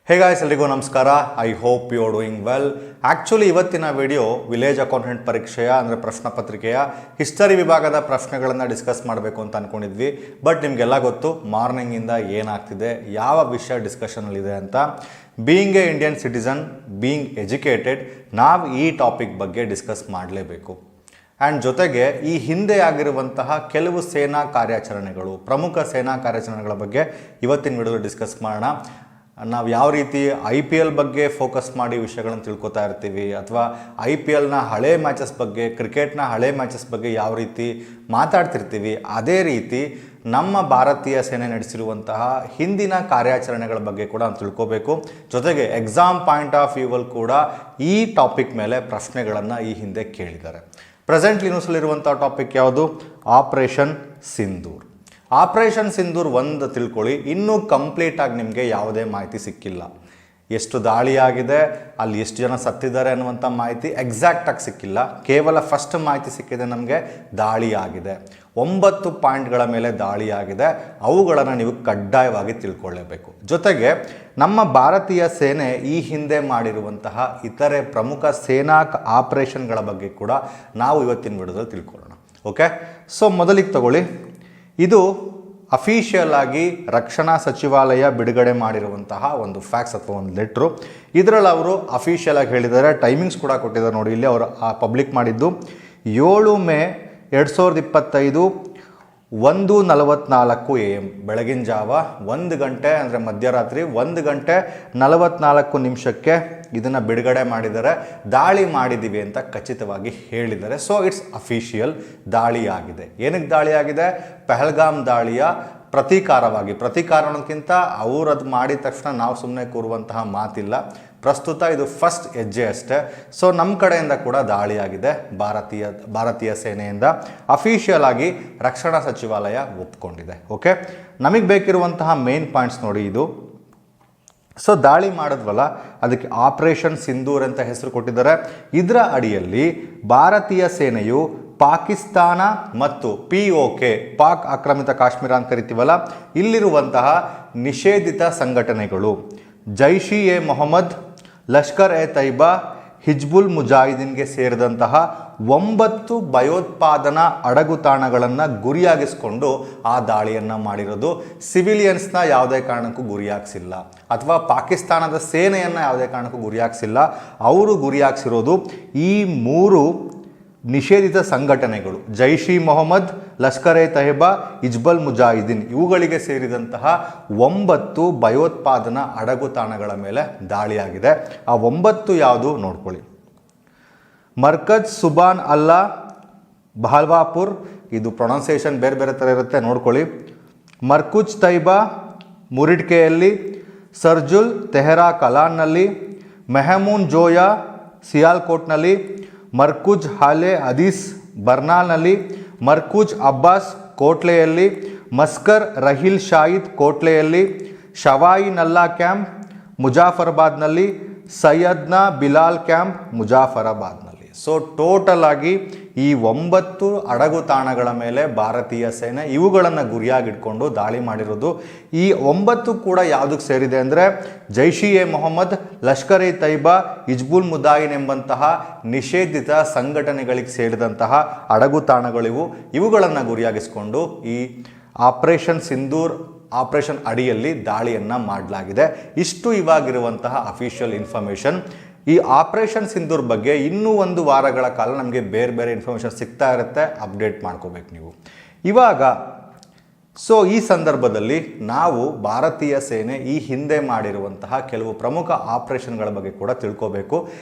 ಹೇ guys, ಎಲ್ರಿಗೂ ನಮಸ್ಕಾರ. I hope you are doing well. Actually ಇವತ್ತಿನ ವಿಡಿಯೋ ವಿಲೇಜ್ ಅಕೌಂಟೆಂಟ್ ಪರೀಕ್ಷೆಯ ಅಂದರೆ ಪ್ರಶ್ನೆ ಪತ್ರಿಕೆಯ ಹಿಸ್ಟರಿ ವಿಭಾಗದ ಪ್ರಶ್ನೆಗಳನ್ನು ಡಿಸ್ಕಸ್ ಮಾಡಬೇಕು ಅಂತ ಅಂದ್ಕೊಂಡಿದ್ವಿ. ಬಟ್ ನಿಮಗೆಲ್ಲ ಗೊತ್ತು ಮಾರ್ನಿಂಗಿಂದ ಏನಾಗ್ತಿದೆ, ಯಾವ ವಿಷಯ ಡಿಸ್ಕಷನಲ್ಲಿದೆ ಅಂತ. Being A Indian citizen, being educated, ನಾವು ಈ ಟಾಪಿಕ್ ಬಗ್ಗೆ ಡಿಸ್ಕಸ್ ಮಾಡಲೇಬೇಕು. ಆ್ಯಂಡ್ ಜೊತೆಗೆ ಈ ಹಿಂದೆ ಆಗಿರುವಂತಹ ಕೆಲವು ಸೇನಾ ಕಾರ್ಯಾಚರಣೆಗಳು, ಪ್ರಮುಖ ಸೇನಾ ಕಾರ್ಯಾಚರಣೆಗಳ ಬಗ್ಗೆ ಇವತ್ತಿನ ವಿಡಿಯೋ ಡಿಸ್ಕಸ್ ಮಾಡೋಣ. ನಾವು ಯಾವ ರೀತಿ IPL ಬಗ್ಗೆ ಫೋಕಸ್ ಮಾಡಿ ವಿಷಯಗಳನ್ನು ತಿಳ್ಕೊತಾ ಇರ್ತೀವಿ, ಅಥವಾ IPLನ ಹಳೆ ಮ್ಯಾಚಸ್ ಬಗ್ಗೆ, ಕ್ರಿಕೆಟ್ನ ಹಳೆ ಮ್ಯಾಚಸ್ ಬಗ್ಗೆ ಯಾವ ರೀತಿ ಮಾತಾಡ್ತಿರ್ತೀವಿ, ಅದೇ ರೀತಿ ನಮ್ಮ ಭಾರತೀಯ ಸೇನೆ ನಡೆಸಿರುವಂತಹ ಹಿಂದಿನ ಕಾರ್ಯಾಚರಣೆಗಳ ಬಗ್ಗೆ ಕೂಡ ತಿಳ್ಕೋಬೇಕು. ಜೊತೆಗೆ ಎಕ್ಸಾಮ್ ಪಾಯಿಂಟ್ ಆಫ್ ವ್ಯೂವಲ್ಲಿ ಕೂಡ ಈ ಟಾಪಿಕ್ ಮೇಲೆ ಪ್ರಶ್ನೆಗಳನ್ನು ಈ ಹಿಂದೆ ಕೇಳಿದ್ದಾರೆ. ಪ್ರೆಸೆಂಟ್ಲಿ ನ್ಯೂಸಲ್ಲಿರುವಂಥ ಟಾಪಿಕ್ ಯಾವುದು? ಆಪರೇಷನ್ ಸಿಂಧೂರ್. ಆಪರೇಷನ್ ಸಿಂಧೂರ್ ಒಂದು ತಿಳ್ಕೊಳ್ಳಿ, ಇನ್ನೂ ಕಂಪ್ಲೀಟಾಗಿ ನಿಮಗೆ ಯಾವುದೇ ಮಾಹಿತಿ ಸಿಕ್ಕಿಲ್ಲ. ಎಷ್ಟು ದಾಳಿಯಾಗಿದೆ, ಅಲ್ಲಿ ಎಷ್ಟು ಜನ ಸತ್ತಿದ್ದಾರೆ ಅನ್ನುವಂಥ ಮಾಹಿತಿ ಎಕ್ಸಾಕ್ಟಾಗಿ ಸಿಕ್ಕಿಲ್ಲ. ಕೇವಲ ಫಸ್ಟ್ ಮಾಹಿತಿ ಸಿಕ್ಕಿದೆ ನಮಗೆ, ದಾಳಿಯಾಗಿದೆ. 9 ಪಾಯಿಂಟ್ಗಳ ಮೇಲೆ ದಾಳಿಯಾಗಿದೆ. ಅವುಗಳನ್ನು ನೀವು ಕಡ್ಡಾಯವಾಗಿ ತಿಳ್ಕೊಳ್ಳೇಬೇಕು. ಜೊತೆಗೆ ನಮ್ಮ ಭಾರತೀಯ ಸೇನೆ ಈ ಹಿಂದೆ ಮಾಡಿರುವಂತಹ ಇತರೆ ಪ್ರಮುಖ ಸೇನಾ ಆಪರೇಷನ್ಗಳ ಬಗ್ಗೆ ಕೂಡ ನಾವು ಇವತ್ತಿನ ವಿಡಿಯೋದಲ್ಲಿ ತಿಳ್ಕೊಳ್ಳೋಣ. ಓಕೆ, ಸೊ ಮೊದಲಿಗೆ ತಗೊಳ್ಳಿ, ಇದು ಅಫಿಷಿಯಲ್ ಆಗಿ ರಕ್ಷಣಾ ಸಚಿವಾಲಯ ಬಿಡುಗಡೆ ಮಾಡಿರುವಂತಹ ಒಂದು ಫ್ಯಾಕ್ಸ್ ಅಥವಾ ಒಂದು ಲೆಟ್ರು. ಇದರಲ್ಲಿ ಅವರು ಅಫಿಷಿಯಲ್ ಆಗಿ ಹೇಳಿದ್ದಾರೆ, ಟೈಮಿಂಗ್ಸ್ ಕೂಡ ಕೊಟ್ಟಿದ್ದಾರೆ ನೋಡಿ. ಇಲ್ಲಿ ಅವರು ಪಬ್ಲಿಕ್ ಮಾಡಿದ್ದು 7 ಮೇ 2025 1:44 AM, ಬೆಳಗಿನ ಜಾವ 1 ಗಂಟೆ ಅಂದರೆ ಮಧ್ಯರಾತ್ರಿ 1 ಗಂಟೆ 44 ನಿಮಿಷಕ್ಕೆ ಇದನ್ನು ಬಿಡುಗಡೆ ಮಾಡಿದ್ದಾರೆ. ದಾಳಿ ಮಾಡಿದ್ದೀವಿ ಅಂತ ಖಚಿತವಾಗಿ ಹೇಳಿದ್ದಾರೆ. ಸೊ ಇಟ್ಸ್ ಅಫಿಷಿಯಲ್, ದಾಳಿಯಾಗಿದೆ. ಏನಕ್ಕೆ ದಾಳಿಯಾಗಿದೆ? ಪಹಲ್ಗಾಮ್ ದಾಳಿಯ ಪ್ರತೀಕಾರ ಅನ್ನೋದಕ್ಕಿಂತ ಅವರು ಅದು ಮಾಡಿದ ತಕ್ಷಣ ನಾವು ಸುಮ್ಮನೆ ಕೂರುವಂತಹ ಮಾತಿಲ್ಲ. ಪ್ರಸ್ತುತ ಇದು ಫಸ್ಟ್ ಹೆಜ್ಜೆ ಅಷ್ಟೇ. ಸೊ ನಮ್ಮ ಕಡೆಯಿಂದ ಕೂಡ ದಾಳಿಯಾಗಿದೆ, ಭಾರತೀಯ ಸೇನೆಯಿಂದ ಅಫಿಷಿಯಲ್ ಆಗಿ ರಕ್ಷಣಾ ಸಚಿವಾಲಯ ಒಪ್ಕೊಂಡಿದೆ. ಓಕೆ, ನಮಗೆ ಬೇಕಿರುವಂತಹ ಮೇನ್ ಪಾಯಿಂಟ್ಸ್ ನೋಡಿ ಇದು. ಸೊ ದಾಳಿ ಮಾಡಿದ್ವಲ್ಲ, ಅದಕ್ಕೆ ಆಪರೇಷನ್ ಸಿಂಧೂರ್ ಅಂತ ಹೆಸರು ಕೊಟ್ಟಿದ್ದಾರೆ. ಇದರ ಅಡಿಯಲ್ಲಿ ಭಾರತೀಯ ಸೇನೆಯು ಪಾಕಿಸ್ತಾನ ಮತ್ತು POK, ಪಾಕ್ ಆಕ್ರಮಿತ ಕಾಶ್ಮೀರ ಅಂತ ಕರಿತೀವಲ್ಲ, ಇಲ್ಲಿರುವಂತಹ ನಿಷೇಧಿತ ಸಂಘಟನೆಗಳು ಜೈಷ್ ಎ ಮೊಹಮ್ಮದ್, ಲಷ್ಕರ್ ಎ ತೈಬಾ, ಹಿಜ್ಬುಲ್ ಮುಜಾಹಿದೀನ್ಗೆ ಸೇರಿದಂತಹ 9 ಭಯೋತ್ಪಾದನಾ ಅಡಗುತಾಣಗಳನ್ನು ಗುರಿಯಾಗಿಸ್ಕೊಂಡು ಆ ದಾಳಿಯನ್ನು ಮಾಡಿರೋದು. ಸಿವಿಲಿಯನ್ಸ್ನ ಯಾವುದೇ ಕಾರಣಕ್ಕೂ ಗುರಿಯಾಗಿಸಿಲ್ಲ, ಅಥವಾ ಪಾಕಿಸ್ತಾನದ ಸೇನೆಯನ್ನು ಯಾವುದೇ ಕಾರಣಕ್ಕೂ ಗುರಿಯಾಗಿಸಿಲ್ಲ. ಅವರು ಗುರಿಯಾಗಿಸಿರೋದು ಈ 3 ನಿಷೇಧಿತ ಸಂಘಟನೆಗಳು, ಜೈಷ್ ಇ ಮೊಹಮ್ಮದ್, ಲಷ್ಕರ್ ಎ ತೈಬಾ, ಹಿಜ್ಬುಲ್ ಮುಜಾಹಿದೀನ್, ಇವುಗಳಿಗೆ ಸೇರಿದಂತಹ 9 ಭಯೋತ್ಪಾದನಾ ಅಡಗುತಾಣಗಳ ಮೇಲೆ ದಾಳಿಯಾಗಿದೆ. ಆ 9 ಯಾವುದು ನೋಡ್ಕೊಳ್ಳಿ. ಮರ್ಕಜ್ ಸುಬಾನ್ ಅಲ್ಲಾ ಬಹಲ್ವಾಪುರ್, ಇದು ಪ್ರೊನೌನ್ಸಿಯೇಷನ್ ಬೇರೆ ಬೇರೆ ಥರ ಇರುತ್ತೆ, ನೋಡ್ಕೊಳ್ಳಿ. ಮರ್ಕುಜ್ ತೈಬಾ ಮುರಿಡ್ಕೆಯಲ್ಲಿ, ಸರ್ಜುಲ್ ತೆಹರಾ ಕಲಾನ್ನಲ್ಲಿ, ಮೆಹಮೂನ್ ಜೋಯಾ ಸಿಯಾಲ್ಕೋಟ್ನಲ್ಲಿ, ಮರ್ಕುಜ್ ಹಾಲೆ ಹದೀಸ್ ಬರ್ನಾಲ್ನಲ್ಲಿ, ಮರ್ಕುಜ್ ಅಬ್ಬಾಸ್ ಕೋಟ್ಲೆಯಲ್ಲಿ, ಮಸ್ಕರ್ ರಹಿಲ್ ಶಾಹಿದ್ ಕೋಟ್ಲೆಯಲ್ಲಿ, ಶವಾಯಿ ನಲ್ಲಾ ಕ್ಯಾಂಪ್ ಮುಜಾಫರಾಬಾದ್ನಲ್ಲಿ, ಸೈಯದ್ನಾ ಬಿಲಾಲ್ ಕ್ಯಾಂಪ್ ಮುಜಾಫರಾಬಾದ್ನಲ್ಲಿ. ಸೊ ಟೋಟಲ್ ಆಗಿ ಈ 9 ಅಡಗುತಾಣಗಳ ಮೇಲೆ ಭಾರತೀಯ ಸೇನೆ ಇವುಗಳನ್ನು ಗುರಿಯಾಗಿಟ್ಕೊಂಡು ದಾಳಿ ಮಾಡಿರೋದು. ಈ 9 ಕೂಡ ಯಾವುದಕ್ಕೆ ಸೇರಿದೆ ಅಂದರೆ ಜೈಷ್ ಎ ಮೊಹಮ್ಮದ್, ಲಷ್ಕರ್ ಎ ತೈಬಾ, ಹಿಜ್ಬುಲ್ ಮುಜಾಹಿದೀನ್ ಎಂಬಂತಹ ನಿಷೇಧಿತ ಸಂಘಟನೆಗಳಿಗೆ ಸೇರಿದಂತಹ ಅಡಗುತಾಣಗಳಿವು. ಇವುಗಳನ್ನು ಗುರಿಯಾಗಿಸ್ಕೊಂಡು ಈ ಆಪರೇಷನ್ ಸಿಂಧೂರ್ ಆಪರೇಷನ್ ಅಡಿಯಲ್ಲಿ ದಾಳಿಯನ್ನು ಮಾಡಲಾಗಿದೆ. ಇಷ್ಟು ಇವಾಗಿರುವಂತಹ ಅಫಿಷಿಯಲ್ ಇನ್ಫಾರ್ಮೇಷನ್. ಈ ಆಪರೇಷನ್ ಸಿಂಧೂರ್ ಬಗ್ಗೆ ಇನ್ನೂ 1 ವಾರಗಳ ಕಾಲ ನಮಗೆ ಬೇರೆ ಬೇರೆ ಇನ್ಫಾರ್ಮೇಷನ್ ಸಿಗ್ತಾ ಇರುತ್ತೆ, ಅಪ್ಡೇಟ್ ಮಾಡ್ಕೋಬೇಕು ನೀವು ಇವಾಗ. ಸೊ ಈ ಸಂದರ್ಭದಲ್ಲಿ ನಾವು ಭಾರತೀಯ ಸೇನೆ ಈ ಹಿಂದೆ ಮಾಡಿರುವಂತಹ ಕೆಲವು ಪ್ರಮುಖ ಆಪರೇಷನ್ಗಳ ಬಗ್ಗೆ ಕೂಡ ತಿಳ್ಕೋಬೇಕು.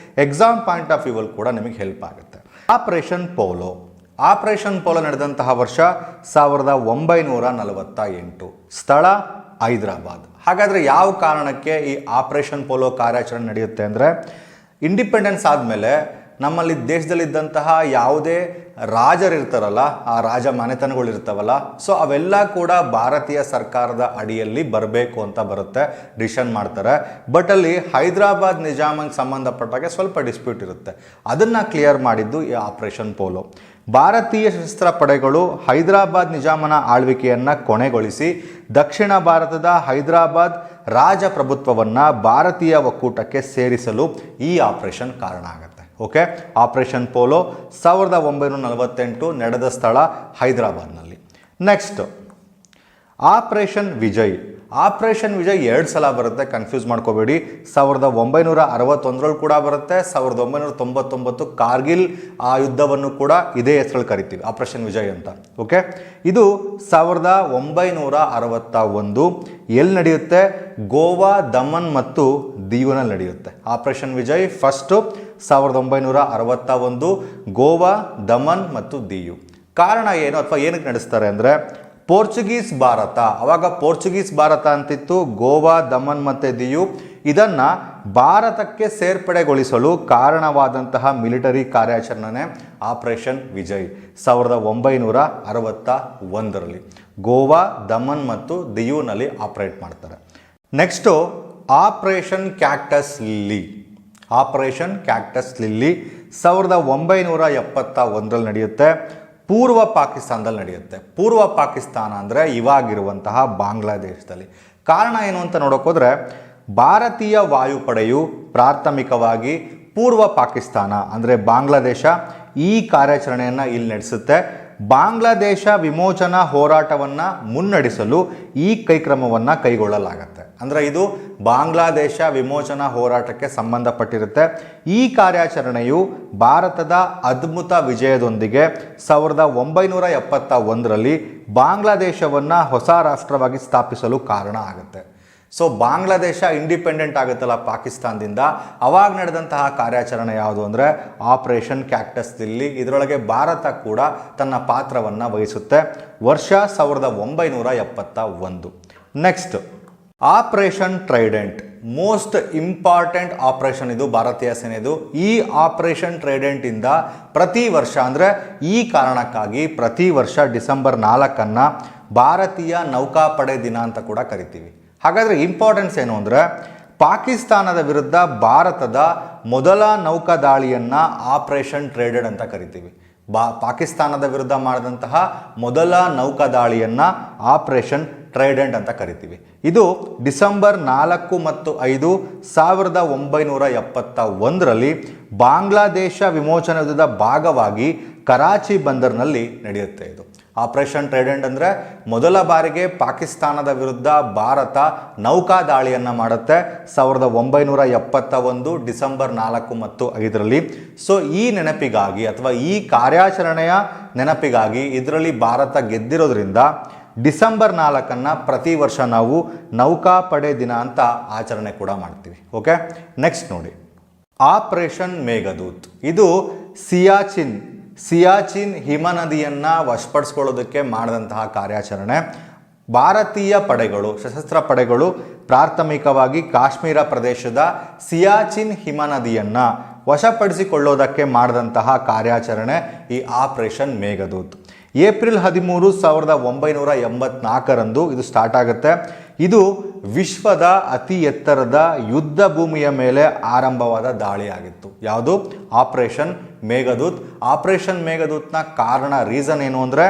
ಎಕ್ಸಾಮ್ ಪಾಯಿಂಟ್ ಆಫ್ ವ್ಯೂವಲ್ಲಿ ಕೂಡ ನಿಮಗೆ ಹೆಲ್ಪ್ ಆಗುತ್ತೆ. ಆಪರೇಷನ್ ಪೋಲೋ ನಡೆದಂತಹ ವರ್ಷ 1948, ಸ್ಥಳ ಹೈದರಾಬಾದ್. ಹಾಗಾದರೆ ಯಾವ ಕಾರಣಕ್ಕೆ ಈ ಆಪರೇಷನ್ ಪೋಲೋ ಕಾರ್ಯಾಚರಣೆ ನಡೆಯುತ್ತೆ ಅಂದರೆ, ಇಂಡಿಪೆಂಡೆನ್ಸ್ ಆದಮೇಲೆ ನಮ್ಮಲ್ಲಿ ದೇಶದಲ್ಲಿದ್ದಂತಹ ಯಾವುದೇ ರಾಜರಿರ್ತಾರಲ್ಲ, ಆ ರಾಜ ಮನೆತನಗಳಿರ್ತಾವಲ್ಲ, ಸೊ ಅವೆಲ್ಲ ಕೂಡ ಭಾರತೀಯ ಸರ್ಕಾರದ ಅಡಿಯಲ್ಲಿ ಬರಬೇಕು ಅಂತ ಬರುತ್ತೆ, ಡಿಸಿಷನ್ ಮಾಡ್ತಾರೆ. ಬಟ್ ಅಲ್ಲಿ ಹೈದರಾಬಾದ್ ನಿಜಾಮಿಗೆ ಸಂಬಂಧಪಟ್ಟಾಗೆ ಸ್ವಲ್ಪ ಡಿಸ್ಪ್ಯೂಟ್ ಇರುತ್ತೆ. ಅದನ್ನು ಕ್ಲಿಯರ್ ಮಾಡಿದ್ದು ಈ ಆಪರೇಷನ್ ಪೋಲೋ. ಭಾರತೀಯ ಸಶಸ್ತ್ರ ಪಡೆಗಳು ಹೈದರಾಬಾದ್ ನಿಜಾಮನ ಆಳ್ವಿಕೆಯನ್ನು ಕೊನೆಗೊಳಿಸಿ ದಕ್ಷಿಣ ಭಾರತದ ಹೈದರಾಬಾದ್ ರಾಜಪ್ರಭುತ್ವವನ್ನು ಭಾರತೀಯ ಒಕ್ಕೂಟಕ್ಕೆ ಸೇರಿಸಲು ಈ ಆಪರೇಷನ್ ಕಾರಣ ಆಗುತ್ತೆ. ಓಕೆ, ಆಪರೇಷನ್ ಪೋಲೋ 1948 ನಡೆದ ಸ್ಥಳ ಹೈದರಾಬಾದ್ನಲ್ಲಿ. Next operation Vijay. Operation Vijay 2 ಸಲ ಬರುತ್ತೆ, ಕನ್ಫ್ಯೂಸ್ ಮಾಡ್ಕೋಬೇಡಿ. 1961 ಕೂಡ ಬರುತ್ತೆ, 1999 ಕಾರ್ಗಿಲ್ ಆ ಯುದ್ಧವನ್ನು ಕೂಡ ಇದೇ ಹೆಸರಲ್ಲಿ ಕರಿತೀವಿ, ಆಪರೇಷನ್ ವಿಜಯ್ ಅಂತ. ಓಕೆ, ಇದು 1961 ಎಲ್ಲಿ ನಡೆಯುತ್ತೆ? ಗೋವಾ, ದಮನ್ ಮತ್ತು ದೀವ್ನಲ್ಲಿ ನಡೆಯುತ್ತೆ. ಆಪರೇಷನ್ ವಿಜಯ್ ಫಸ್ಟು 1961 ಗೋವಾ, ದಮನ್ ಮತ್ತು ದೀವ್. ಕಾರಣ ಏನು ಅಥವಾ ಏನಕ್ಕೆ ನಡೆಸ್ತಾರೆ ಅಂದರೆ, ಪೋರ್ಚುಗೀಸ್ ಭಾರತ, ಅವಾಗ ಪೋರ್ಚುಗೀಸ್ ಭಾರತ ಅಂತಿತ್ತು, ಗೋವಾ, ದಮನ್ ಮತ್ತು ದಿಯು, ಇದನ್ನು ಭಾರತಕ್ಕೆ ಸೇರ್ಪಡೆಗೊಳಿಸಲು ಕಾರಣವಾದಂತಹ ಮಿಲಿಟರಿ ಕಾರ್ಯಾಚರಣೆ ಆಪರೇಷನ್ ವಿಜಯ್ 1961 ಗೋವಾ, ದಮನ್ ಮತ್ತು ದಿಯುನಲ್ಲಿ ಆಪರೇಟ್ ಮಾಡ್ತಾರೆ. Next operation cactus lily. Operation cactus lily 1971 ನಡೆಯುತ್ತೆ. ಪೂರ್ವ ಪಾಕಿಸ್ತಾನದಲ್ಲಿ ನಡೆಯುತ್ತೆ. ಪೂರ್ವ ಪಾಕಿಸ್ತಾನ ಅಂದರೆ ಇವಾಗಿರುವಂತಹ ಬಾಂಗ್ಲಾದೇಶದಲ್ಲಿ. ಕಾರಣ ಏನು ಅಂತ ನೋಡೋಕ್ಕೋದ್ರೆ, ಭಾರತೀಯ ವಾಯುಪಡೆಯು ಪ್ರಾಥಮಿಕವಾಗಿ ಪೂರ್ವ ಪಾಕಿಸ್ತಾನ ಅಂದರೆ ಬಾಂಗ್ಲಾದೇಶ ಈ ಕಾರ್ಯಾಚರಣೆಯನ್ನು ಇಲ್ಲಿ ನಡೆಸುತ್ತೆ. ಬಾಂಗ್ಲಾದೇಶ ವಿಮೋಚನಾ ಹೋರಾಟವನ್ನು ಮುನ್ನಡೆಸಲು ಈ ಕೈಕ್ರಮವನ್ನು ಕೈಗೊಳ್ಳಲಾಗುತ್ತೆ. ಅಂದರೆ ಇದು ಬಾಂಗ್ಲಾದೇಶ ವಿಮೋಚನಾ ಹೋರಾಟಕ್ಕೆ ಸಂಬಂಧಪಟ್ಟಿರುತ್ತೆ. ಈ ಕಾರ್ಯಾಚರಣೆಯು ಭಾರತದ ಅದ್ಭುತ ವಿಜಯದೊಂದಿಗೆ 1971 ಬಾಂಗ್ಲಾದೇಶವನ್ನು ಹೊಸ ರಾಷ್ಟ್ರವಾಗಿ ಸ್ಥಾಪಿಸಲು ಕಾರಣ ಆಗುತ್ತೆ. ಸೊ ಬಾಂಗ್ಲಾದೇಶ ಇಂಡಿಪೆಂಡೆಂಟ್ ಆಗುತ್ತಲ್ಲ ಪಾಕಿಸ್ತಾನದಿಂದ, ಅವಾಗ ನಡೆದಂತಹ ಕಾರ್ಯಾಚರಣೆ ಯಾವುದು ಅಂದರೆ ಆಪರೇಷನ್ ಕ್ಯಾಕ್ಟಸ್ ಲಿಲ್ಲಿ. ಇದರೊಳಗೆ ಭಾರತ ಕೂಡ ತನ್ನ ಪಾತ್ರವನ್ನು ವಹಿಸುತ್ತೆ. ವರ್ಷ 1971. Next operation trident. Most important operation ಇದು ಭಾರತೀಯ ಸೇನೆದು. ಈ ಆಪರೇಷನ್ ಟ್ರೈಡೆಂಟಿಂದ ಪ್ರತಿ ವರ್ಷ ಅಂದರೆ ಈ ಕಾರಣಕ್ಕಾಗಿ ಪ್ರತಿ ವರ್ಷ ಡಿಸೆಂಬರ್ 4 ಭಾರತೀಯ ನೌಕಾಪಡೆ ದಿನ ಅಂತ ಕೂಡ ಕರಿತೀವಿ. ಹಾಗಾದರೆ ಇಂಪಾರ್ಟೆನ್ಸ್ ಏನು ಅಂದರೆ, ಪಾಕಿಸ್ತಾನದ ವಿರುದ್ಧ ಭಾರತದ ಮೊದಲ ನೌಕಾದಾಳಿಯನ್ನು ಆಪರೇಷನ್ ಟ್ರೈಡೆಂಟ್ ಅಂತ ಕರಿತೀವಿ. ಪಾಕಿಸ್ತಾನದ ವಿರುದ್ಧ ಮಾಡಿದಂತಹ ಮೊದಲ ನೌಕಾದಾಳಿಯನ್ನು ಆಪರೇಷನ್ ಟ್ರೈಡೆಂಟ್ ಅಂತ ಕರಿತೀವಿ. ಇದು ಡಿಸೆಂಬರ್ 4 ಮತ್ತು 5, 1971 ಬಾಂಗ್ಲಾದೇಶ ವಿಮೋಚನಾ ಯುದ್ಧದ ಭಾಗವಾಗಿ ಕರಾಚಿ ಬಂದರ್ನಲ್ಲಿ ನಡೆಯುತ್ತೆ. ಇದು ಆಪರೇಷನ್ ಟ್ರೈಡೆಂಟ್ ಅಂದರೆ ಮೊದಲ ಬಾರಿಗೆ ಪಾಕಿಸ್ತಾನದ ವಿರುದ್ಧ ಭಾರತ ನೌಕಾದಾಳಿಯನ್ನು ಮಾಡುತ್ತೆ 1971 ಡಿಸೆಂಬರ್ 4 ಮತ್ತು 5. ಸೊ ಈ ನೆನಪಿಗಾಗಿ ಅಥವಾ ಈ ಕಾರ್ಯಾಚರಣೆಯ ನೆನಪಿಗಾಗಿ ಇದರಲ್ಲಿ ಭಾರತ ಗೆದ್ದಿರೋದ್ರಿಂದ ಡಿಸೆಂಬರ್ 4 ಪ್ರತಿ ವರ್ಷ ನಾವು ನೌಕಾಪಡೆ ದಿನ ಅಂತ ಆಚರಣೆ ಕೂಡ ಮಾಡ್ತೀವಿ. ಓಕೆ, ನೆಕ್ಸ್ಟ್ ನೋಡಿ ಆಪರೇಷನ್ ಮೇಘದೂತ್. ಇದು ಸಿಯಾಚಿನ್ ಹಿಮನದಿಯನ್ನು ವಶಪಡಿಸ್ಕೊಳ್ಳೋದಕ್ಕೆ ಮಾಡಿದಂತಹ ಕಾರ್ಯಾಚರಣೆ. ಭಾರತೀಯ ಪಡೆಗಳು, ಸಶಸ್ತ್ರ ಪಡೆಗಳು ಪ್ರಾಥಮಿಕವಾಗಿ ಕಾಶ್ಮೀರ ಪ್ರದೇಶದ ಸಿಯಾಚಿನ್ ಹಿಮನದಿಯನ್ನು ವಶಪಡಿಸಿಕೊಳ್ಳೋದಕ್ಕೆ ಮಾಡಿದಂತಹ ಕಾರ್ಯಾಚರಣೆ ಈ ಆಪರೇಷನ್ ಮೇಘದೂತ್. ಏಪ್ರಿಲ್ 13, 1984 ಇದು ಸ್ಟಾರ್ಟ್ ಆಗುತ್ತೆ. ಇದು ವಿಶ್ವದ ಅತಿ ಎತ್ತರದ ಯುದ್ಧ ಭೂಮಿಯ ಮೇಲೆ ಆರಂಭವಾದ ದಾಳಿಯಾಗಿತ್ತು. ಯಾವುದು? ಆಪರೇಷನ್ ಮೇಘದೂತ್. ಆಪರೇಷನ್ ಮೇಘದೂತ್ನ ರೀಸನ್ ಏನು ಅಂದರೆ,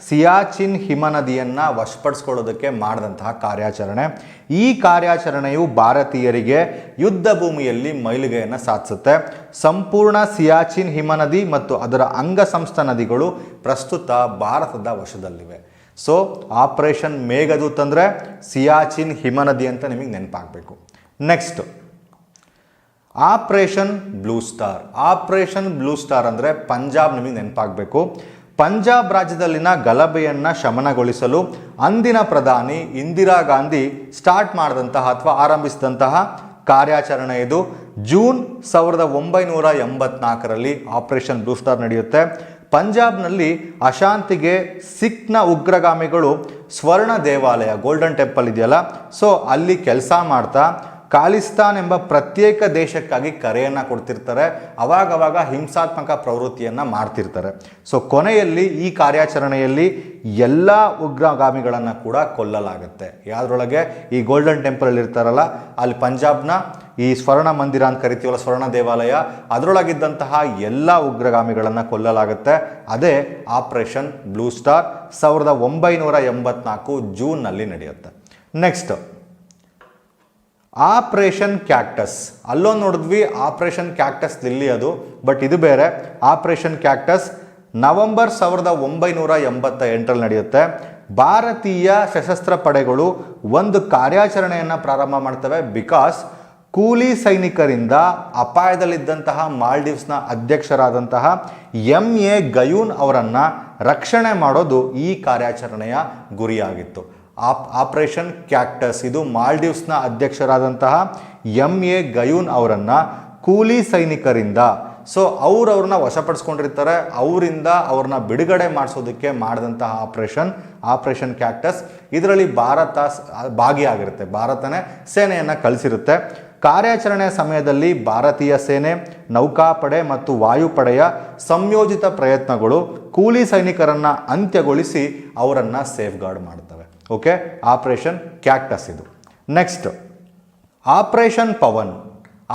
ಸಿಯಾಚಿನ್ ಹಿಮನದಿಯನ್ನು ವಶಪಡಿಸ್ಕೊಳ್ಳೋದಕ್ಕೆ ಮಾಡಿದಂತಹ ಕಾರ್ಯಾಚರಣೆ. ಈ ಕಾರ್ಯಾಚರಣೆಯು ಭಾರತೀಯರಿಗೆ ಯುದ್ಧ ಭೂಮಿಯಲ್ಲಿ ಮೈಲುಗೆಯನ್ನು ಸಾಧಿಸುತ್ತೆ. ಸಂಪೂರ್ಣ ಸಿಯಾಚಿನ್ ಹಿಮನದಿ ಮತ್ತು ಅದರ ಅಂಗಸಂಸ್ಥ ನದಿಗಳು ಪ್ರಸ್ತುತ ಭಾರತದ ವಶದಲ್ಲಿವೆ. ಸೊ ಆಪರೇಷನ್ ಮೇಘದೂತ್ ಅಂದರೆ ಸಿಯಾಚಿನ್ ಹಿಮನದಿ ಅಂತ ನಿಮಗೆ ನೆನಪಾಗಬೇಕು. Next operation blue star. Operation blue star ಅಂದರೆ ಪಂಜಾಬ್ ನಿಮಗೆ ನೆನಪಾಗಬೇಕು. ಪಂಜಾಬ್ ರಾಜ್ಯದಲ್ಲಿನ ಗಲಭೆಯನ್ನು ಶಮನಗೊಳಿಸಲು ಅಂದಿನ ಪ್ರಧಾನಿ ಇಂದಿರಾ ಗಾಂಧಿ ಸ್ಟಾರ್ಟ್ ಮಾಡಿದಂತಹ ಅಥವಾ ಆರಂಭಿಸಿದಂತಹ ಕಾರ್ಯಾಚರಣೆ ಇದು. ಜೂನ್ 1984 ಆಪರೇಷನ್ ಬ್ಲೂ ಸ್ಟಾರ್ ನಡೆಯುತ್ತೆ. ಪಂಜಾಬ್ನಲ್ಲಿ ಅಶಾಂತಿಗೆ ಸಿಖ್ನ ಉಗ್ರಗಾಮಿಗಳು ಸ್ವರ್ಣ ದೇವಾಲಯ, ಗೋಲ್ಡನ್ ಟೆಂಪಲ್ ಇದೆಯಲ್ಲ, ಸೊ ಅಲ್ಲಿ ಕೆಲಸ ಮಾಡ್ತಾ ಖಾಲಿಸ್ತಾನ್ ಎಂಬ ಪ್ರತ್ಯೇಕ ದೇಶಕ್ಕಾಗಿ ಕರೆಯನ್ನು ಕೊಡ್ತಿರ್ತಾರೆ. ಅವಾಗವಾಗ ಹಿಂಸಾತ್ಮಕ ಪ್ರವೃತ್ತಿಯನ್ನು ಮಾಡ್ತಿರ್ತಾರೆ. ಸೊ ಕೊನೆಯಲ್ಲಿ ಈ ಕಾರ್ಯಾಚರಣೆಯಲ್ಲಿ ಎಲ್ಲ ಉಗ್ರಗಾಮಿಗಳನ್ನು ಕೂಡ ಕೊಲ್ಲಲಾಗುತ್ತೆ. ಯಾವುದ್ರೊಳಗೆ? ಈ ಗೋಲ್ಡನ್ ಟೆಂಪಲ್ ಇರ್ತಾರಲ್ಲ, ಅಲ್ಲಿ ಪಂಜಾಬ್ನ ಈ ಸ್ವರ್ಣ ಮಂದಿರ ಅಂತ ಕರಿತೀವಲ್ಲ, ಸ್ವರ್ಣ ದೇವಾಲಯ, ಅದರೊಳಗಿದ್ದಂತಹ ಎಲ್ಲ ಉಗ್ರಗಾಮಿಗಳನ್ನು ಕೊಲ್ಲಲಾಗುತ್ತೆ. ಅದೇ ಆಪರೇಷನ್ ಬ್ಲೂ ಸ್ಟಾರ್ 1984 ಜೂನ್ನಲ್ಲಿ ನಡೆಯುತ್ತೆ. Next operation cactus. ಅಲ್ಲೊಂದು ನೋಡಿದ್ವಿ ಆಪರೇಷನ್ ಕ್ಯಾಕ್ಟಸ್ ಲಿಲ್ಲಿ, ಅದು ಬಟ್ ಇದು ಬೇರೆ. ಆಪರೇಷನ್ ಕ್ಯಾಕ್ಟಸ್ ನವೆಂಬರ್ 1988 ನಡೆಯುತ್ತೆ. ಭಾರತೀಯ ಸಶಸ್ತ್ರ ಪಡೆಗಳು ಒಂದು ಕಾರ್ಯಾಚರಣೆಯನ್ನು ಪ್ರಾರಂಭ ಮಾಡ್ತವೆ. ಬಿಕಾಸ್ ಕೂಲಿ ಸೈನಿಕರಿಂದ ಅಪಾಯದಲ್ಲಿದ್ದಂತಹ ಮಾಲ್ಡೀವ್ಸ್ನ ಅಧ್ಯಕ್ಷರಾದಂತಹ MA ಗಯೂನ್ ಅವರನ್ನು ರಕ್ಷಣೆ ಮಾಡೋದು ಈ ಕಾರ್ಯಾಚರಣೆಯ ಗುರಿಯಾಗಿತ್ತು. ಆಪರೇಷನ್ ಕ್ಯಾಕ್ಟಸ್ ಇದು ಮಾಲ್ಡೀವ್ಸ್ನ ಅಧ್ಯಕ್ಷರಾದಂತಹ MA ಗಯೂನ್ ಅವರನ್ನು ಕೂಲಿ ಸೈನಿಕರಿಂದ, ಸೊ ಅವ್ರನ್ನ ವಶಪಡಿಸ್ಕೊಂಡಿರ್ತಾರೆ, ಅವರಿಂದ ಅವ್ರನ್ನ ಬಿಡುಗಡೆ ಮಾಡಿಸೋದಕ್ಕೆ ಮಾಡಿದಂತಹ ಆಪರೇಷನ್ ಕ್ಯಾಕ್ಟಸ್. ಇದರಲ್ಲಿ ಭಾರತ ಭಾಗಿಯಾಗಿರುತ್ತೆ, ಭಾರತನೇ ಸೇನೆಯನ್ನು ಕಳಿಸಿರುತ್ತೆ. ಕಾರ್ಯಾಚರಣೆಯ ಸಮಯದಲ್ಲಿ ಭಾರತೀಯ ಸೇನೆ, ನೌಕಾಪಡೆ ಮತ್ತು ವಾಯುಪಡೆಯ ಸಂಯೋಜಿತ ಪ್ರಯತ್ನಗಳು ಕೂಲಿ ಸೈನಿಕರನ್ನು ಅಂತ್ಯಗೊಳಿಸಿ ಅವರನ್ನು ಸೇಫ್ ಗಾರ್ಡ್ ಮಾಡ್ತವೆ. ಓಕೆ, ಆಪರೇಷನ್ ಕ್ಯಾಕ್ಟಸ್ ಇದು. Next operation Pawan.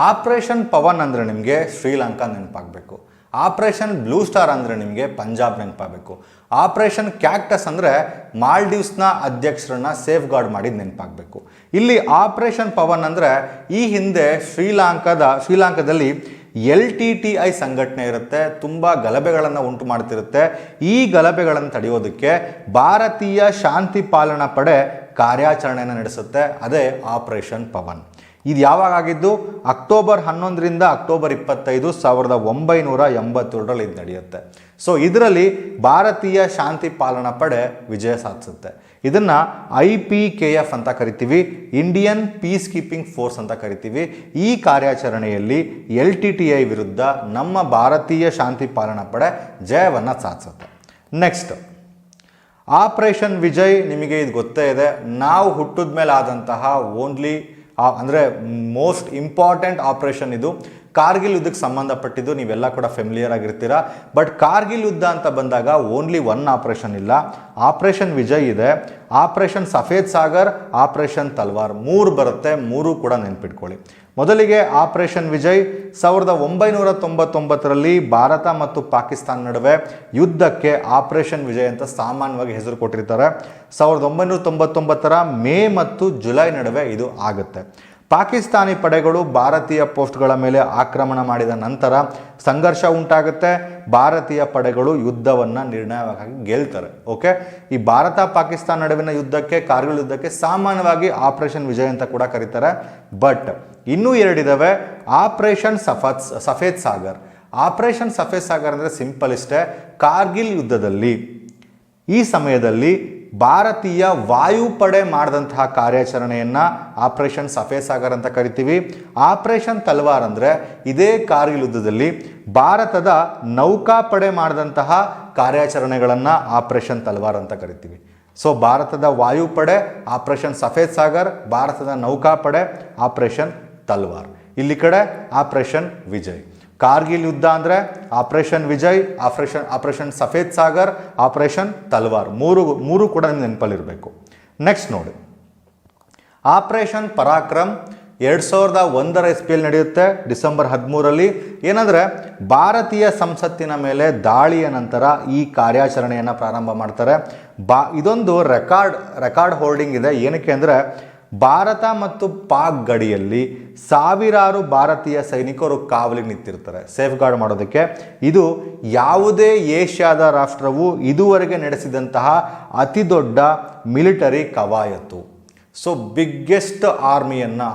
Operation Pawan ಅಂದರೆ ನಿಮಗೆ ಶ್ರೀಲಂಕಾ ನೆನಪಾಗಬೇಕು. ಆಪರೇಷನ್ ಬ್ಲೂ ಸ್ಟಾರ್ ಅಂದರೆ ನಿಮಗೆ ಪಂಜಾಬ್ ನೆನಪಾಗಬೇಕು. ಆಪರೇಷನ್ ಕ್ಯಾಕ್ಟಸ್ ಅಂದರೆ ಮಾಲ್ಡೀವ್ಸ್ನ ಅಧ್ಯಕ್ಷರನ್ನ ಸೇಫ್ ಗಾರ್ಡ್ ಮಾಡಿದ್ದು ನೆನಪಾಗಬೇಕು. ಇಲ್ಲಿ ಆಪರೇಷನ್ ಪವನ್ ಅಂದರೆ ಈ ಹಿಂದೆ ಶ್ರೀಲಂಕಾದಲ್ಲಿ LTTI ಸಂಘಟನೆ ಇರುತ್ತೆ, ತುಂಬ ಗಲಭೆಗಳನ್ನು ಉಂಟು ಮಾಡ್ತಿರುತ್ತೆ. ಈ ಗಲಭೆಗಳನ್ನು ತಡೆಯೋದಕ್ಕೆ ಭಾರತೀಯ ಶಾಂತಿ ಪಾಲನಾ ಪಡೆ ಕಾರ್ಯಾಚರಣೆಯನ್ನು ನಡೆಸುತ್ತೆ, ಅದೇ ಆಪರೇಷನ್ ಪವನ್. ಇದು ಯಾವಾಗ ಆಗಿದ್ದು? ಅಕ್ಟೋಬರ್ 11ರಿಂದ ಅಕ್ಟೋಬರ್ 25, 1987 ಇದು ನಡೆಯುತ್ತೆ. ಸೊ ಇದರಲ್ಲಿ ಭಾರತೀಯ ಶಾಂತಿ ಪಾಲನಾ ಪಡೆ ವಿಜಯ ಸಾಧಿಸುತ್ತೆ. ಇದನ್ನು IPKF ಅಂತ ಕರಿತೀವಿ, ಇಂಡಿಯನ್ ಪೀಸ್ ಕೀಪಿಂಗ್ ಫೋರ್ಸ್ ಅಂತ ಕರಿತೀವಿ. ಈ ಕಾರ್ಯಾಚರಣೆಯಲ್ಲಿ LTTI ವಿರುದ್ಧ ನಮ್ಮ ಭಾರತೀಯ ಶಾಂತಿ ಪಾಲನಾ ಪಡೆ ಜಯವನ್ನು ಸಾಧಿಸುತ್ತೆ. Next operation Vijay. ನಿಮಗೆ ಇದು ಗೊತ್ತೇ ಇದೆ, ನಾವು ಹುಟ್ಟಿದ ಮೇಲೆ ಆದಂತಹ ಓನ್ಲಿ ಅಂದರೆ ಮೋಸ್ಟ್ ಇಂಪಾರ್ಟೆಂಟ್ ಆಪರೇಷನ್ ಇದು. ಕಾರ್ಗಿಲ್ ಯುದ್ಧಕ್ಕೆ ಸಂಬಂಧಪಟ್ಟಿದ್ದು, ನೀವೆಲ್ಲ ಕೂಡ ಫೆಮಿಲಿಯರ್ ಆಗಿರ್ತೀರಾ. ಬಟ್ ಕಾರ್ಗಿಲ್ ಯುದ್ಧ ಅಂತ ಬಂದಾಗ ಓನ್ಲಿ ಒನ್ ಆಪರೇಷನ್ ಇಲ್ಲ, ಆಪರೇಷನ್ ವಿಜಯ್ ಇದೆ, ಆಪರೇಷನ್ ಸಫೇದ್ ಸಾಗರ್, ಆಪರೇಷನ್ ತಲ್ವಾರ್, 3 ಬರುತ್ತೆ. 3 ಕೂಡ ನೆನ್ಪಿಟ್ಕೊಳ್ಳಿ. ಮೊದಲಿಗೆ ಆಪರೇಷನ್ ವಿಜಯ್ 1999ರಲ್ಲಿ ಭಾರತ ಮತ್ತು ಪಾಕಿಸ್ತಾನ ನಡುವೆ ಯುದ್ಧಕ್ಕೆ ಆಪರೇಷನ್ ವಿಜಯ್ ಅಂತ ಸಾಮಾನ್ಯವಾಗಿ ಹೆಸರು ಕೊಟ್ಟಿರ್ತಾರೆ. 1999ರ ಮೇ ಮತ್ತು ಜುಲೈ ನಡುವೆ ಇದು ಆಗುತ್ತೆ. ಪಾಕಿಸ್ತಾನಿ ಪಡೆಗಳು ಭಾರತೀಯ ಪೋಸ್ಟ್ಗಳ ಮೇಲೆ ಆಕ್ರಮಣ ಮಾಡಿದ ನಂತರ ಸಂಘರ್ಷ ಉಂಟಾಗುತ್ತೆ. ಭಾರತೀಯ ಪಡೆಗಳು ಯುದ್ಧವನ್ನು ನಿರ್ಣಾಯಕವಾಗಿ ಗೆಲ್ತಾರೆ. ಓಕೆ, ಈ ಭಾರತ ಪಾಕಿಸ್ತಾನ ನಡುವಿನ ಯುದ್ಧಕ್ಕೆ, ಕಾರ್ಗಿಲ್ ಯುದ್ಧಕ್ಕೆ ಸಾಮಾನ್ಯವಾಗಿ ಆಪರೇಷನ್ ವಿಜಯ್ ಅಂತ ಕೂಡ ಕರೀತಾರೆ. ಬಟ್ ಇನ್ನೂ 2 ಇದಾವೆ, ಆಪರೇಷನ್ ಸಫೇದ್ ಸಾಗರ್. ಆಪರೇಷನ್ ಸಫೇದ್ ಸಾಗರ್ ಅಂದರೆ ಸಿಂಪಲ್ ಇಷ್ಟೇ, ಕಾರ್ಗಿಲ್ ಯುದ್ಧದಲ್ಲಿ ಈ ಸಮಯದಲ್ಲಿ ಭಾರತೀಯ ವಾಯುಪಡೆ ಮಾಡಿದಂತಹ ಕಾರ್ಯಾಚರಣೆಯನ್ನು ಆಪರೇಷನ್ ಸಫೇದ್ ಸಾಗರ್ ಅಂತ ಕರಿತೀವಿ. ಆಪರೇಷನ್ ತಲ್ವಾರ್ ಅಂದರೆ ಇದೇ ಕಾರ್ಗಿಲ್ ಯುದ್ಧದಲ್ಲಿ ಭಾರತದ ನೌಕಾಪಡೆ ಮಾಡಿದಂತಹ ಕಾರ್ಯಾಚರಣೆಗಳನ್ನು ಆಪರೇಷನ್ ತಲ್ವಾರ್ ಅಂತ ಕರಿತೀವಿ. ಸೊ ಭಾರತದ ವಾಯುಪಡೆ ಆಪರೇಷನ್ ಸಫೇದ್ ಸಾಗರ್, ಭಾರತದ ನೌಕಾಪಡೆ ಆಪರೇಷನ್ ತಲ್ವಾರ್. ಇಲ್ಲಿ ಕಡೆ ಆಪರೇಷನ್ ವಿಜಯ್. ಕಾರ್ಗಿಲ್ ಯುದ್ಧ ಅಂದರೆ operation Vijay, operation Safed Sagar, operation Talwar, ಮೂರು ಕೂಡ ನೆನಪಲ್ಲಿರಬೇಕು. ನೆಕ್ಸ್ಟ್ ನೋಡಿ, ಆಪರೇಷನ್ ಪರಾಕ್ರಮ್ 2001ರ ISPL ನಡೆಯುತ್ತೆ, ಡಿಸೆಂಬರ್ 13ರಲ್ಲಿ. ಏನಂದರೆ ಭಾರತೀಯ ಸಂಸತ್ತಿನ ಮೇಲೆ ದಾಳಿಯ ನಂತರ ಈ ಕಾರ್ಯಾಚರಣೆಯನ್ನು ಪ್ರಾರಂಭ ಮಾಡ್ತಾರೆ. ಇದೊಂದು ರೆಕಾರ್ಡ್ ಹೋಲ್ಡಿಂಗ್ ಇದೆ. ಏನಕ್ಕೆ ಅಂದರೆ ಭಾರತ ಮತ್ತು ಪಾಕ್ ಗಡಿಯಲ್ಲಿ ಸಾವಿರಾರು ಭಾರತೀಯ ಸೈನಿಕರು ಕಾವಲಿಗೆ ನಿಂತಿರ್ತಾರೆ ಸೇಫ್ ಗಾರ್ಡ್ ಮಾಡೋದಕ್ಕೆ. ಇದು ಯಾವುದೇ ಏಷ್ಯಾದ ರಾಷ್ಟ್ರವು ಇದುವರೆಗೆ ನಡೆಸಿದಂತಹ ಅತಿ ದೊಡ್ಡ ಮಿಲಿಟರಿ ಕವಾಯತು. ಸೊ ಬಿಗ್ಗೆಸ್ಟ್ ಆರ್ಮಿಯನ್ನು,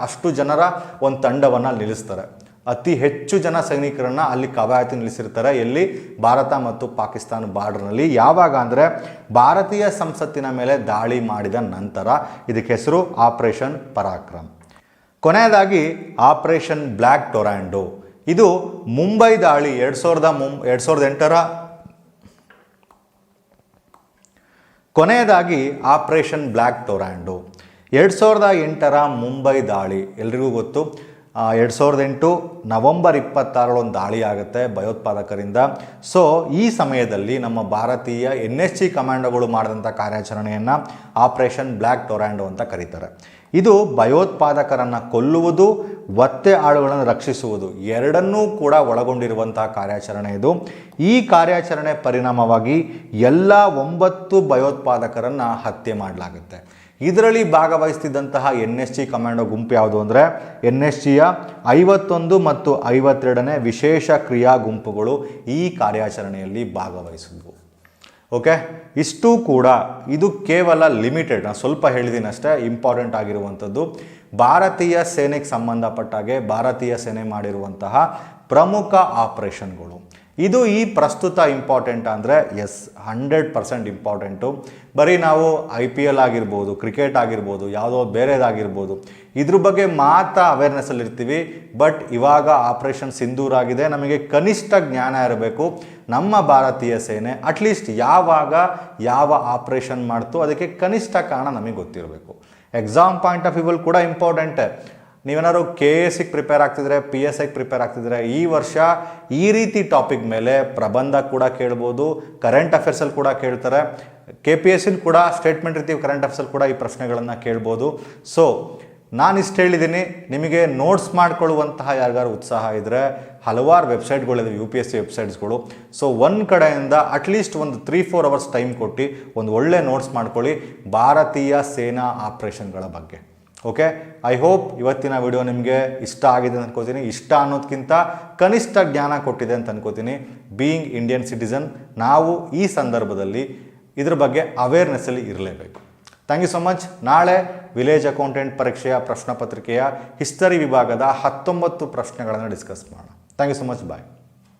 ಅಷ್ಟು ಜನರ ಒಂದು ತಂಡವನ್ನು ನಿಲ್ಲಿಸ್ತಾರೆ. ಅತಿ ಹೆಚ್ಚು ಜನ ಸೈನಿಕರನ್ನು ಅಲ್ಲಿ ಕವಾಯತು ನಿಲ್ಲಿಸಿರ್ತಾರೆ. ಎಲ್ಲಿ? ಭಾರತ ಮತ್ತು ಪಾಕಿಸ್ತಾನ ಬಾರ್ಡರ್ನಲ್ಲಿ. ಯಾವಾಗ ಅಂದರೆ ಭಾರತೀಯ ಸಂಸತ್ತಿನ ಮೇಲೆ ದಾಳಿ ಮಾಡಿದ ನಂತರ. ಇದಕ್ಕೆ ಹೆಸರು ಆಪರೇಷನ್ ಪರಾಕ್ರಮ್. ಕೊನೆಯದಾಗಿ ಆಪರೇಷನ್ ಬ್ಲ್ಯಾಕ್ ಟೊರಾಂಡೋ. ಇದು ಮುಂಬೈ ದಾಳಿ 2008ರ ಕೊನೆಯದಾಗಿ ಆಪರೇಷನ್ ಬ್ಲ್ಯಾಕ್ ಟೊರಾಂಡೋ 2008ರ ಮುಂಬೈ ದಾಳಿ ಎಲ್ರಿಗೂ ಗೊತ್ತು. 2008 ನವೆಂಬರ್ 26 ಒಂದು ದಾಳಿ ಆಗುತ್ತೆ ಭಯೋತ್ಪಾದಕರಿಂದ. ಸೊ ಈ ಸಮಯದಲ್ಲಿ ನಮ್ಮ ಭಾರತೀಯ NSG ಕಮಾಂಡೋಗಳು ಮಾಡಿದಂಥ ಕಾರ್ಯಾಚರಣೆಯನ್ನು ಆಪರೇಷನ್ ಬ್ಲ್ಯಾಕ್ ಟೊರಾಂಡೋ ಅಂತ ಕರೀತಾರೆ. ಇದು ಭಯೋತ್ಪಾದಕರನ್ನು ಕೊಲ್ಲುವುದು, ಒತ್ತೆ ಆಳುಗಳನ್ನು ರಕ್ಷಿಸುವುದು ಎರಡನ್ನೂ ಕೂಡ ಒಳಗೊಂಡಿರುವಂತಹ ಕಾರ್ಯಾಚರಣೆ ಇದು. ಈ ಕಾರ್ಯಾಚರಣೆ ಪರಿಣಾಮವಾಗಿ ಎಲ್ಲ 9 ಭಯೋತ್ಪಾದಕರನ್ನು ಹತ್ಯೆ ಮಾಡಲಾಗುತ್ತೆ. ಇದರಲ್ಲಿ ಭಾಗವಹಿಸ್ತಿದ್ದಂತಹ NSG ಕಮಾಂಡೋ ಗುಂಪು ಯಾವುದು ಅಂದರೆ NSGಯ 51 ಮತ್ತು 52ನೇ ವಿಶೇಷ ಕ್ರಿಯಾ ಗುಂಪುಗಳು ಈ ಕಾರ್ಯಾಚರಣೆಯಲ್ಲಿ ಭಾಗವಹಿಸಿದ್ವು. ಓಕೆ, ಇಷ್ಟು ಕೂಡ ಇದು ಕೇವಲ ಲಿಮಿಟೆಡ್, ನಾನು ಸ್ವಲ್ಪ ಹೇಳಿದ್ದೀನಿ ಅಷ್ಟೇ, ಇಂಪಾರ್ಟೆಂಟ್ ಆಗಿರುವಂಥದ್ದು ಭಾರತೀಯ ಸೇನೆಗೆ ಸಂಬಂಧಪಟ್ಟಾಗೆ ಭಾರತೀಯ ಸೇನೆ ಮಾಡಿರುವಂತಹ ಪ್ರಮುಖ ಆಪರೇಷನ್ಗಳು. ಇದು ಈ ಪ್ರಸ್ತುತ ಇಂಪಾರ್ಟೆಂಟ್ ಅಂದರೆ ಎಸ್ 100% ಇಂಪಾರ್ಟೆಂಟು. ಬರೀ ನಾವು IPL ಆಗಿರ್ಬೋದು, ಕ್ರಿಕೆಟ್ ಆಗಿರ್ಬೋದು, ಯಾವುದೋ ಬೇರೆದಾಗಿರ್ಬೋದು ಇದ್ರ ಬಗ್ಗೆ ಮಾತ್ರ ಅವೇರ್ನೆಸ್ಸಲ್ಲಿ ಇರ್ತೀವಿ. ಬಟ್ ಇವಾಗ ಆಪರೇಷನ್ ಸಿಂಧೂರ್ ಆಗಿದೆ, ನಮಗೆ ಕನಿಷ್ಠ ಜ್ಞಾನ ಇರಬೇಕು ನಮ್ಮ ಭಾರತೀಯ ಸೇನೆ ಅಟ್ಲೀಸ್ಟ್ ಯಾವಾಗ ಯಾವ ಆಪರೇಷನ್ ಮಾಡ್ತು ಅದಕ್ಕೆ ಕನಿಷ್ಠ ಕಾರಣ ನಮಗೆ ಗೊತ್ತಿರಬೇಕು. ಎಕ್ಸಾಮ್ ಪಾಯಿಂಟ್ ಆಫ್ ವ್ಯೂವಲ್ಲಿ ಕೂಡ ಇಂಪಾರ್ಟೆಂಟೇ. ನೀವೇನಾದ್ರು KSಗೆ ಪ್ರಿಪೇರ್ ಆಗ್ತಿದ್ರೆ, PSIಗೆ ಪ್ರಿಪೇರ್ ಆಗ್ತಿದ್ರೆ ಈ ವರ್ಷ ಈ ರೀತಿ ಟಾಪಿಕ್ ಮೇಲೆ ಪ್ರಬಂಧ ಕೂಡ ಕೇಳ್ಬೋದು, ಕರೆಂಟ್ ಅಫೇರ್ಸಲ್ಲಿ ಕೂಡ ಕೇಳ್ತಾರೆ. KPSC ಕೂಡ ಸ್ಟೇಟ್ಮೆಂಟ್ ರೀತಿ ಕರೆಂಟ್ ಅಫೇರ್ಸಲ್ಲಿ ಕೂಡ ಈ ಪ್ರಶ್ನೆಗಳನ್ನು ಕೇಳ್ಬೋದು. ಸೊ ನಾನು ಇಷ್ಟು ಹೇಳಿದ್ದೀನಿ. ನಿಮಗೆ ನೋಟ್ಸ್ ಮಾಡ್ಕೊಳ್ಳುವಂತಹ ಯಾರಿಗಾರು ಉತ್ಸಾಹ ಇದ್ದರೆ ಹಲವಾರು ವೆಬ್ಸೈಟ್ಗಳಿದೆ, UPSC ವೆಬ್ಸೈಟ್ಸ್ಗಳು. ಸೊ ಒಂದು ಕಡೆಯಿಂದ ಅಟ್ಲೀಸ್ಟ್ ಒಂದು 3-4 ಅವರ್ಸ್ ಟೈಮ್ ಕೊಟ್ಟು ಒಂದು ಒಳ್ಳೆ ನೋಟ್ಸ್ ಮಾಡ್ಕೊಳ್ಳಿ ಭಾರತೀಯ ಸೇನಾ ಆಪರೇಷನ್ಗಳ ಬಗ್ಗೆ. ಓಕೆ, ಐ ಹೋಪ್ ಇವತ್ತಿನ ವಿಡಿಯೋ ನಿಮಗೆ ಇಷ್ಟ ಆಗಿದೆ ಅಂತ ಅನ್ಕೋತೀನಿ. ಇಷ್ಟ ಅನ್ನೋದಕ್ಕಿಂತ ಕನಿಷ್ಠ ಜ್ಞಾನ ಕೊಟ್ಟಿದೆ ಅಂತ ಅನ್ಕೋತೀನಿ. ಬೀಯಿಂಗ್ ಇಂಡಿಯನ್ ಸಿಟಿಸನ್ ನಾವು ಈ ಸಂದರ್ಭದಲ್ಲಿ ಇದ್ರ ಬಗ್ಗೆ ಅವೇರ್ನೆಸ್ಸಲ್ಲಿ ಇರಲೇಬೇಕು. Thank you so much. ನಾಳೆ ವಿಲೇಜ್ ಅಕೌಂಟೆಂಟ್ ಪರೀಕ್ಷೆಯ ಪ್ರಶ್ನೆ ಪತ್ರಿಕೆಯ ಹಿಸ್ಟರಿ ವಿಭಾಗದ 19 ಪ್ರಶ್ನೆಗಳನ್ನು ಡಿಸ್ಕಸ್ ಮಾಡೋಣ. Thank you so much. Bye.